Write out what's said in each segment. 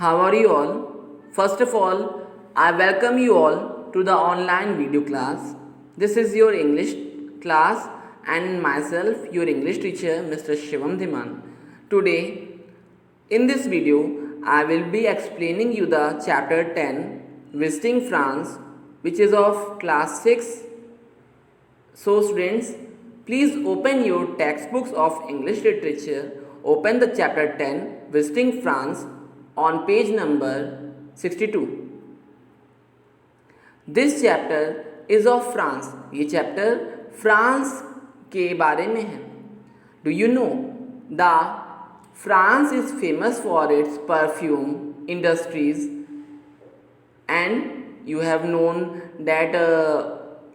How are you all? First of all, I welcome you all to the online video class. This is your English class and myself, your English teacher, Mr. Shivam Dhiman. Today, in this video, I will be explaining you the chapter 10, Visiting France, which is of class 6. So students, please open your textbooks of English literature. Open the chapter 10, Visiting France, on page number 62. This chapter is of France. ये chapter France के बारे में है. Do you know the France is famous for its perfume industries, and you have known that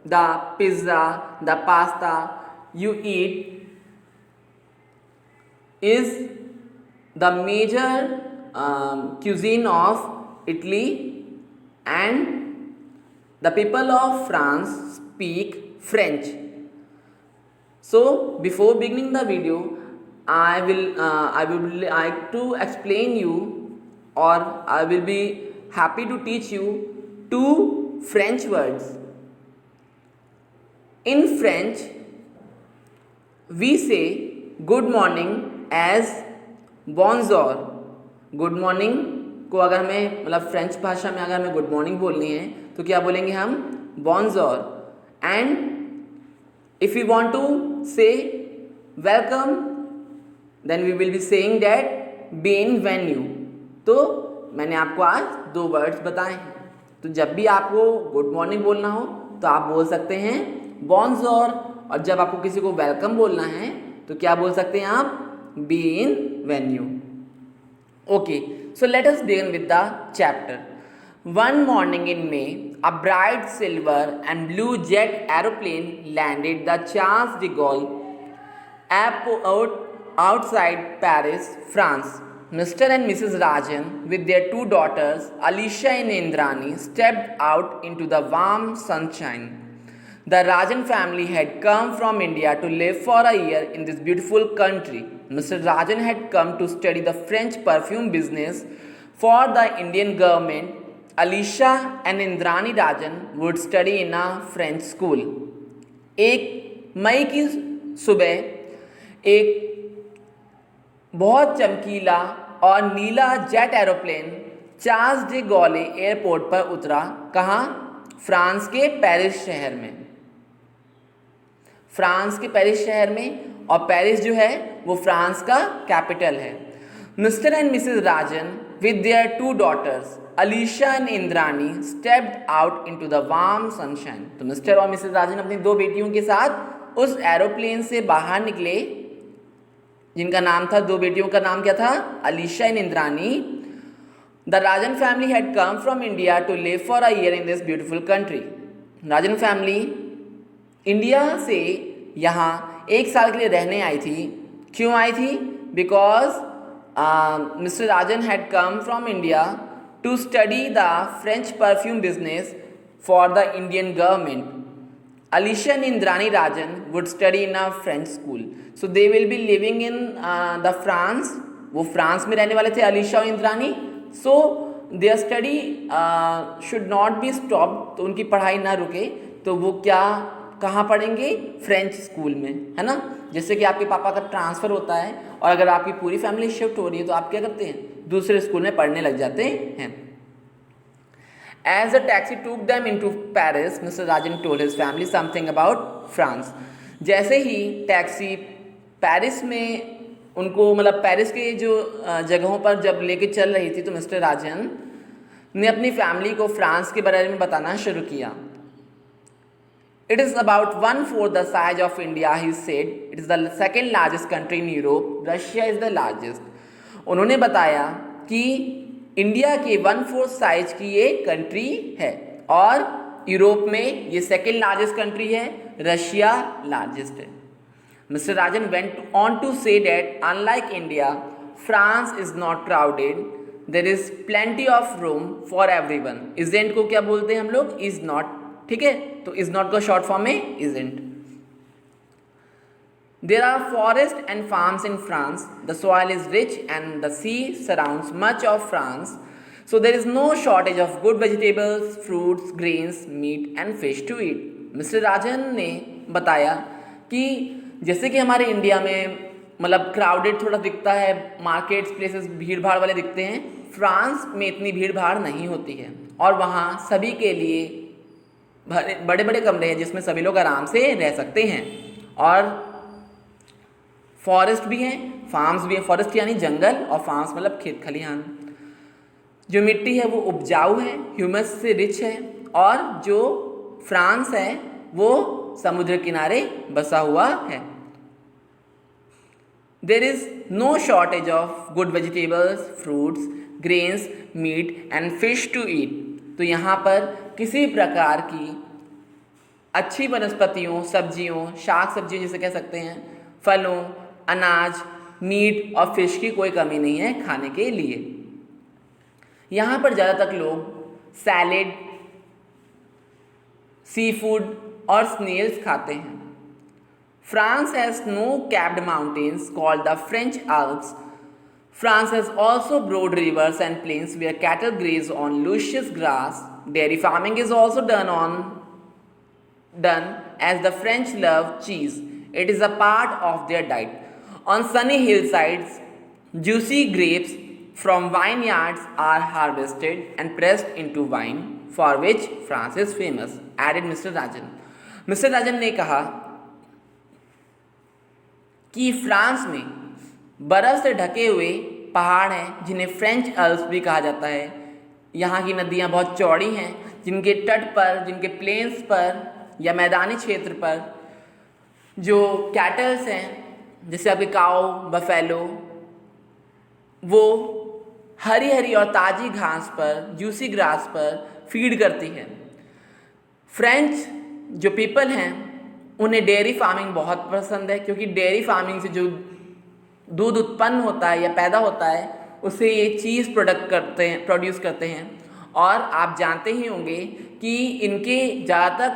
the pizza, the pasta you eat is the major cuisine of Italy, and the people of France speak French. So before beginning the video, I would like to explain you, or I will be happy to teach you two French words. In French, we say good morning as bonjour. Good morning को अगर हमें मतलब French भाषा में अगर हमें good morning बोलनी है तो क्या बोलेंगे हम? bonjour. And if you want to say welcome, then we will be saying that bienvenue. तो मैंने आपको आज दो वर्ड्स बताए हैं. तो जब भी आपको गुड मॉर्निंग बोलना हो तो आप बोल सकते हैं bonjour, और जब आपको किसी को वेलकम बोलना है तो क्या बोल सकते हैं आप? bienvenue. Okay, so let us begin with the chapter. One morning in May, a bright silver and blue jet aeroplane landed the Charles de Gaulle airport outside Paris, France. Mr. and Mrs. Rajan, with their two daughters, Alicia and Indrani, stepped out into the warm sunshine. The Rajan family had come from India to live for a year in this beautiful country. Mr. Rajan had come to study the French perfume business for the Indian government. Alicia and Indrani Rajan would study in a French school. एक मई की सुबह एक बहुत चमकीला और नीला jet aeroplane Charles de Gaulle airport पर उतरा. कहाँ? फ्रांस के पेरिस शहर में. फ्रांस के पेरिस शहर में, और पेरिस जो है वो फ्रांस का कैपिटल है. Mister and missus Rajan with their two daughters Alisha and Indrani stepped out into the warm sunshine. तो मिस्टर और मिसेस राजन अपनी दो बेटियों के साथ उस एरोप्लेन से बाहर निकले, जिनका नाम था, दो बेटियों का नाम क्या था? Alisha and Indrani. The Rajan family had come from India to live for a year in this beautiful country. Rajan family India से यहाँ एक साल के लिए रहने आई थी. क्यों आई थी? Because mister Rajan had come from India to study the French perfume business for the Indian government. Alisha and Indrani Rajan would study in a French school. So they will be living in the France. वो France में रहने वाले थे, अलीशा और Indrani. So their study should not be stop. तो उनकी पढ़ाई ना रुके. तो वो क्या कहाँ पढ़ेंगे? फ्रेंच स्कूल में, है ना. जैसे कि आपके पापा का ट्रांसफ़र होता है और अगर आपकी पूरी फैमिली शिफ्ट हो रही है तो आप क्या करते हैं? दूसरे स्कूल में पढ़ने लग जाते हैं. As the taxi took them into Paris, Mr. Rajan told his family something about France. जैसे ही टैक्सी पेरिस में उनको मतलब पेरिस के जो जगहों पर जब लेके चल रही थी तो मिस्टर राजन ने अपनी फैमिली को फ्रांस के बारे में बताना शुरू किया. It is about 1/4 the size of India, he said. It is the second largest country in Europe. Russia is the largest. उन्होंने बताया कि इंडिया के 1/4 साइज की ये कंट्री है और यूरोप में ये सेकेंड लार्जेस्ट कंट्री है, रशिया लार्जेस्ट है. Mister Rajan went on to say that unlike India, France is not crowded. There is plenty of room for everyone. Isn't को क्या बोलते हैं हम लोग? Is not. ठीक है, तो इज नॉट का शॉर्ट फॉर्म है isn't. There are forests and farms in France. The soil is rich and the sea surrounds much of France. So there is no shortage of good vegetables, fruits, grains, meat and fish to eat. Mister Rajan ने बताया कि जैसे कि हमारे India में मतलब crowded थोड़ा दिखता है, मार्केट्स प्लेसेस भीड़ भाड़ वाले दिखते हैं, फ्रांस में इतनी भीड़ भाड़ नहीं होती है और वहाँ सभी के लिए बड़े बड़े कमरे हैं जिसमें सभी लोग आराम से रह सकते हैं और फॉरेस्ट भी हैं, फार्म्स भी हैं। फॉरेस्ट यानी जंगल और फार्म्स मतलब खेत खलिहान। जो मिट्टी है वो उपजाऊ है, ह्यूमस से रिच है और जो फ्रांस है वो समुद्र किनारे बसा हुआ है। There is no shortage of good vegetables, fruits, grains, meat and fish to eat. तो यहाँ पर किसी प्रकार की अच्छी वनस्पतियों, सब्जियों, शाक सब्जियों जिसे कह सकते हैं, फलों, अनाज, मीट और फिश की कोई कमी नहीं है खाने के लिए। यहाँ पर ज़्यादातर लोग सैलेड, सी फूड और स्नेल्स खाते हैं। France has snow-capped mountains called the French Alps. France has also broad rivers and plains where cattle graze on luscious grass. Dairy farming is also done as the French love cheese. It is a part of their diet. On sunny hillsides, juicy grapes from vineyards are harvested and pressed into wine, for which France is famous, added Mr. Rajan. Mr. Rajan ने कहा कि France में बर्फ़ से ढके हुए पहाड़ हैं जिन्हें फ्रेंच अल्प्स भी कहा जाता है। यहाँ की नदियाँ बहुत चौड़ी हैं जिनके तट पर, जिनके प्लेन्स पर या मैदानी क्षेत्र पर जो कैटल्स हैं जैसे आपके काऊ, बफेलो, वो हरी हरी और ताज़ी घास पर, जूसी ग्रास पर फीड करती है। फ्रेंच जो पीपल हैं उन्हें डेयरी फार्मिंग बहुत पसंद है क्योंकि डेयरी फार्मिंग से जो दूध उत्पन्न होता है या पैदा होता है उससे ये चीज़ प्रोड्यूस करते हैं। और आप जानते ही होंगे कि इनके ज़्यादातर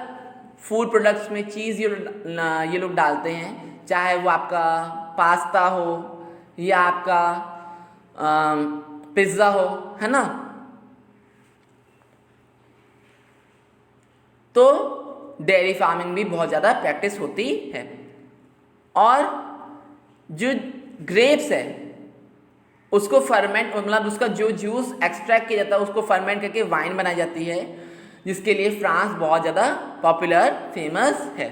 फूड प्रोडक्ट्स में चीज़ ये लोग डालते हैं, चाहे वो आपका पास्ता हो या आपका पिज़्ज़ा हो, है ना। तो डेयरी फार्मिंग भी बहुत ज़्यादा प्रैक्टिस होती है। और जो ग्रेप्स है उसको फर्मेंट मतलब उसका जो जूस एक्सट्रैक्ट किया जाता है उसको फर्मेंट करके वाइन बनाई जाती है, जिसके लिए फ्रांस बहुत ज़्यादा पॉपुलर, फेमस है।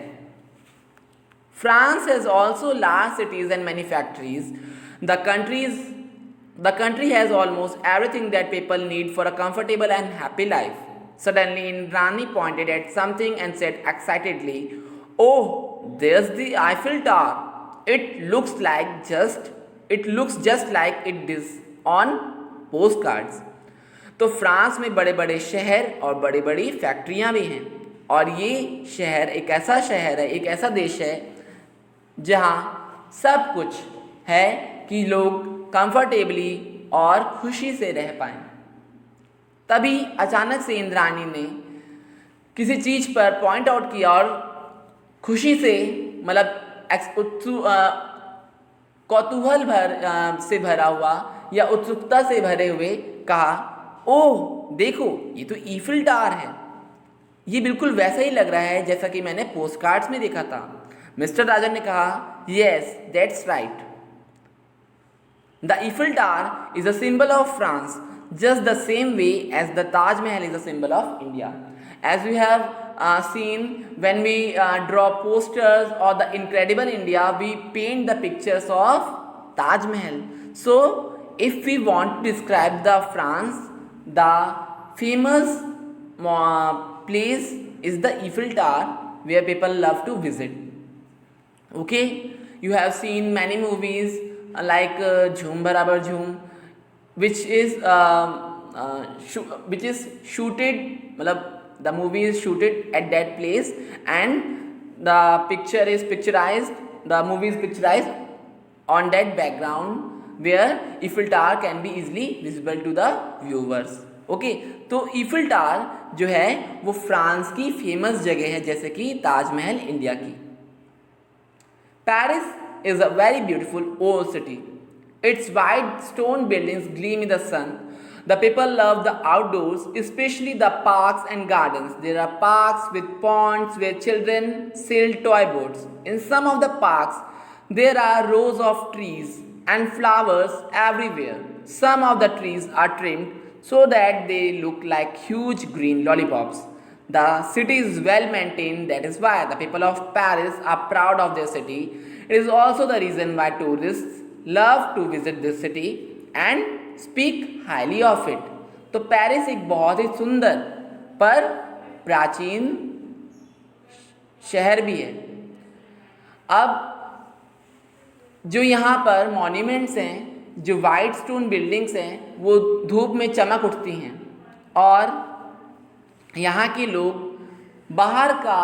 France has also large cities and many factories. The country has almost everything that people need for a comfortable and happy life. Suddenly, Indrani pointed at something and said excitedly, "Oh, there's the Eiffel Tower. It looks just like it is on postcards." तो France में बड़े बड़े शहर और बड़ी बड़ी फैक्ट्रियाँ भी हैं और ये शहर एक ऐसा शहर है, एक ऐसा देश है जहाँ सब कुछ है कि लोग कंफर्टेबली और खुशी से रह पाएँ। तभी अचानक से इंद्राणी ने किसी चीज़ पर पॉइंट आउट किया और खुशी से मतलब कौतूहल से भरा हुआ या उत्सुकता से भरे हुए कहा, ओह देखो ये तो ईफिल टावर है। ये बिल्कुल वैसा ही लग रहा है जैसा कि मैंने पोस्टकार्ड्स में देखा था। मिस्टर राजन ने कहा, yes that's right. The Eiffel Tower is a symbol of France, just the same way as the Taj Mahal is a symbol of India. As we have seen when we draw posters or the Incredible India, we paint the pictures of Taj Mahal. So, if we want to describe the France, the famous place is the Eiffel Tower where people love to visit. Okay, you have seen many movies like Jhoom Barabar Jhoom, which is shooted, the movie is shooted at that place and the movie is picturized on that background where Eiffel Tower can be easily visible to the viewers. Okay, तो Eiffel tower जो है वो France की famous जगह है जैसे कि Taj Mahal India की। Paris is a very beautiful old city. Its white stone buildings gleam in the sun. The people love the outdoors, especially the parks and gardens. There are parks with ponds where children sail toy boats. In some of the parks, there are rows of trees and flowers everywhere. Some of the trees are trimmed so that they look like huge green lollipops. The city is well maintained, that is why the people of Paris are proud of their city. It is also the reason why tourists love to visit this city and speak highly of it. तो Paris एक बहुत ही सुंदर पर प्राचीन शहर भी है। अब जो यहाँ पर मॉन्यूमेंट्स हैं, जो वाइट स्टोन बिल्डिंग्स हैं, वो धूप में चमक उठती हैं और यहाँ के लोग बाहर का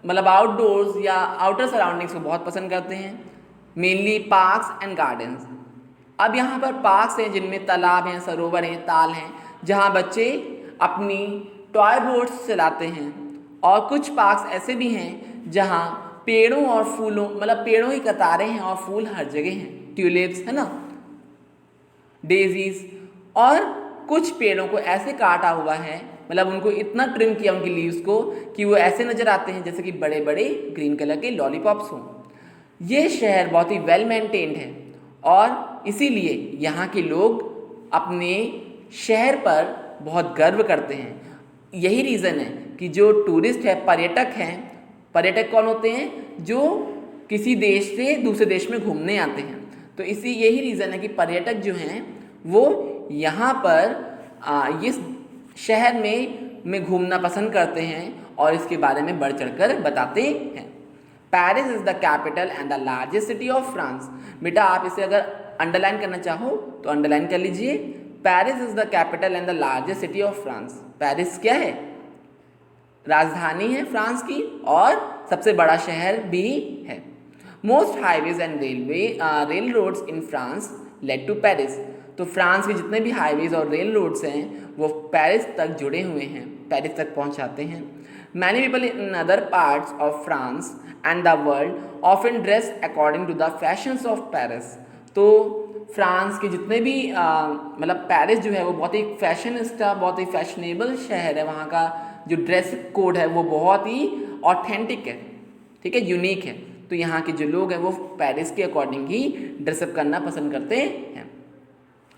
मतलब आउटडोर्स या आउटर सराउंडिंग्स को बहुत पसंद करते हैं, मेनली पार्क्स एंड गार्डन्स। अब यहाँ पर पार्क्स हैं जिनमें तालाब हैं, सरोवर हैं, ताल हैं, जहाँ बच्चे अपनी टॉय बोट्स चलाते हैं। और कुछ पार्क्स ऐसे भी हैं जहाँ पेड़ों और फूलों मतलब पेड़ों की कतारें हैं और फूल हर जगह हैं, ट्यूलिप्स है ना, डेजीज। और कुछ पेड़ों को ऐसे काटा हुआ है, मतलब उनको इतना ट्रिम किया उनकी लीव्स को कि वो ऐसे नज़र आते हैं जैसे कि बड़े बड़े ग्रीन कलर के लॉलीपॉप्स हों। ये शहर बहुत ही वेल मेंटेन्ड है और इसीलिए यहाँ के लोग अपने शहर पर बहुत गर्व करते हैं। यही रीज़न है कि जो टूरिस्ट है, पर्यटक हैं, पर्यटक कौन होते हैं? जो किसी देश से दूसरे देश में घूमने आते हैं। तो यही रीज़न है कि पर्यटक जो हैं वो यहाँ पर इस शहर में घूमना पसंद करते हैं और इसके बारे में बढ़ चढ़कर बताते हैं। Paris is the capital and the largest city of France. बेटा आप इसे अगर अंडरलाइन करना चाहो तो अंडरलाइन कर लीजिए। Paris is the capital and the largest city of France. Paris क्या है? राजधानी है फ्रांस की और सबसे बड़ा शहर भी है। Most highways and railroads in France lead to Paris. तो फ्रांस के जितने भी हाईवेज और रेल रोड्स हैं वो पेरिस तक जुड़े हुए हैं, पेरिस तक पहुंचाते हैं। Many people in other parts of France and the world often dress according to the fashions of Paris. तो फ्रांस के जितने भी मतलब पेरिस जो है वो बहुत ही फैशनिस्टा, बहुत ही फैशनेबल शहर है। वहाँ का जो ड्रेस कोड है वो बहुत ही ऑथेंटिक है, ठीक है, यूनिक है। तो यहाँ के जो लोग हैं वो पेरिस के अकॉर्डिंग ही ड्रेसअप करना पसंद करते हैं।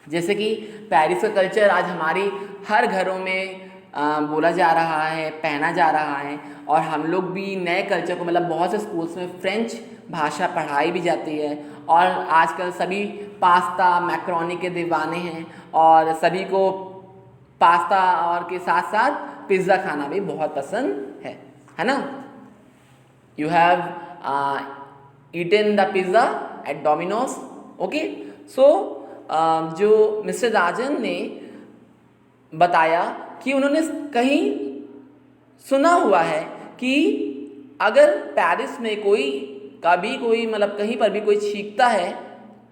जैसे कि पेरिस का कल्चर आज हमारी हर घरों में बोला जा रहा है, पहना जा रहा है और हम लोग भी नए कल्चर को मतलब बहुत से स्कूल्स में फ्रेंच भाषा पढ़ाई भी जाती है और आजकल सभी पास्ता मैक्रोनी के दीवाने हैं और सभी को पास्ता और के साथ साथ पिज़्ज़ा खाना भी बहुत पसंद है ना। You have eaten the pizza at Domino's, okay. So जो मिस्टर राजन ने बताया कि उन्होंने कहीं सुना हुआ है कि अगर पेरिस में कभी कोई मतलब कहीं पर भी कोई छींकता है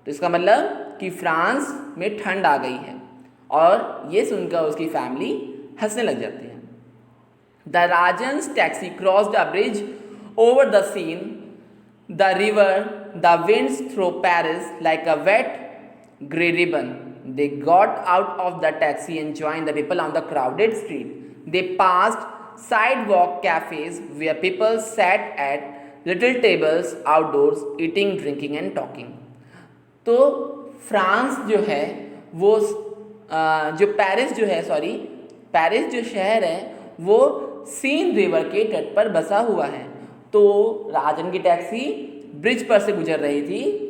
तो इसका मतलब कि फ्रांस में ठंड आ गई है और ये सुनकर उसकी फैमिली हंसने लग जाती है। The Rajan's taxi crossed a bridge over the Seine, the river, the winds through Paris like a wet grey ribbon. They got out of the taxi and joined the people on the crowded street. They passed sidewalk cafes where people sat at little tables outdoors eating, drinking and talking. तो France जो है वो जो Paris जो शहर है वो scene river के तट पर बसा हुआ है। तो राजन की टैक्सी ब्रिज पर से गुजर रही थी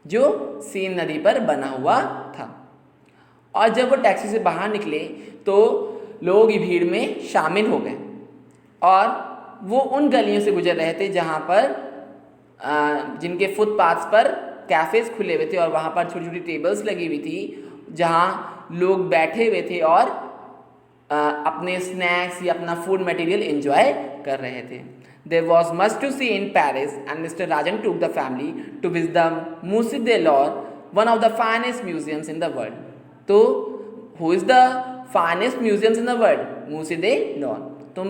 जो सीन नदी पर बना हुआ था और जब वो टैक्सी से बाहर निकले तो लोग की भीड़ में शामिल हो गए और वो उन गलियों से गुजर रहे थे जहाँ पर जिनके फुटपाथ्स पर कैफ़ेज़ खुले हुए थे और वहाँ पर छोटी छोटी टेबल्स लगी हुई थी जहाँ लोग बैठे हुए थे और अपने स्नैक्स या अपना फूड मटेरियल एंजॉय कर रहे थे। There was much to see in Paris and Mr. Rajan took the family to visit the Musée de l'Or, one of the finest museums in the world. तो who is the finest museums in the world? Musée de l'Or। तो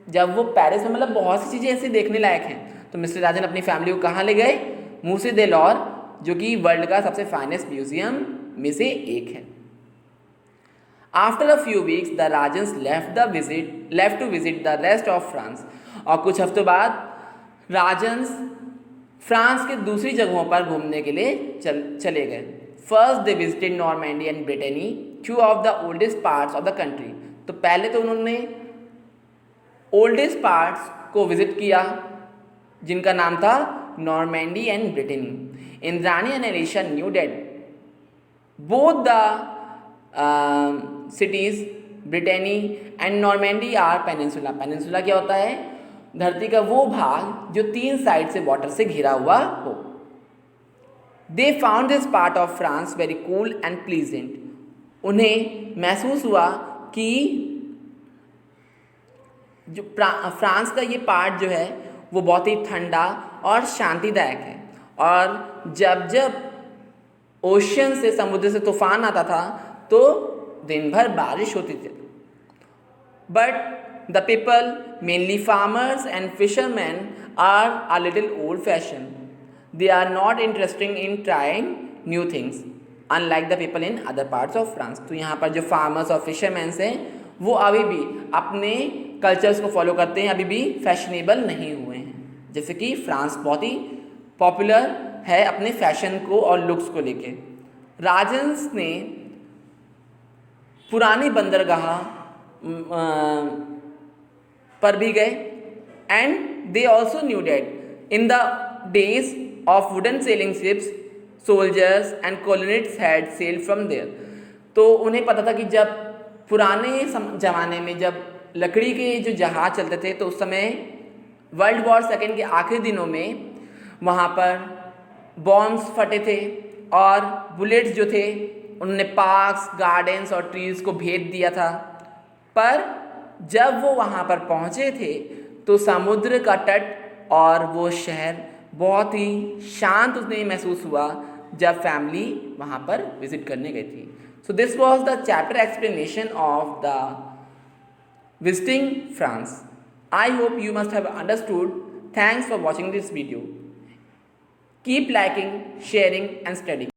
जब वो Paris में मतलब बहुत सी चीज़ें ऐसी देखने लायक हैं तो मिस्टर राजन अपनी फैमिली को कहाँ ले गए? मूसे दे लॉर, जो कि वर्ल्ड का सबसे फाइनेस्ट म्यूजियम में से एक है। After a few weeks, the Rajans left to visit the rest of France. और कुछ हफ्तों बाद राजन्स फ्रांस के दूसरी जगहों पर घूमने के लिए चले गए. First they visited Normandy and Brittany, two of the oldest parts of the country. तो पहले तो उन्होंने ओल्डेस्ट पार्ट्स को विजिट किया जिनका नाम था Normandy and Brittany. Indrani and Alisha knew that both the cities Brittany and Normandy are peninsula. Peninsula क्या होता है? धरती का वो भाग जो 3 साइड से वाटर से घिरा हुआ हो. They found this part of France very cool and pleasant. उन्हें महसूस हुआ कि जो फ्रांस का ये पार्ट जो है वो बहुत ही ठंडा और शांतिदायक है. और जब जब ओशन से, समुद्र से तूफान आता था तो दिन भर बारिश होती थी. But the people, mainly farmers and fishermen, are a little old fashioned. They are not interested in trying new things, unlike the people in other parts of France. तो यहाँ पर जो farmers और fishermen हैं वो अभी भी अपने कल्चर्स को फॉलो करते हैं, अभी भी फैशनेबल नहीं हुए हैं. जैसे कि फ्रांस बहुत ही पॉपुलर है अपने फैशन को और लुक्स को लेके. राजन्स ने पुरानी बंदरगाह पर भी गए. And they also knew that in the days of wooden sailing ships soldiers and colonists had sailed from there. तो उन्हें पता था कि जब पुराने ज़माने में जब लकड़ी के जो जहाज चलते थे तो उस समय वर्ल्ड वॉर सेकेंड के आखिरी दिनों में वहाँ पर बॉम्ब्स फटे थे और बुलेट्स जो थे उन्होंने पार्क्स, गार्डन्स और ट्रीज़ को भेद दिया था. पर जब वो वहाँ पर पहुँचे थे तो समुद्र का तट और वो शहर बहुत ही शांत उसने महसूस हुआ जब फैमिली वहाँ पर विजिट करने गई थी. So this was the chapter explanation of the visiting France. I hope you must have understood. Thanks for watching this video. Keep liking, sharing and studying.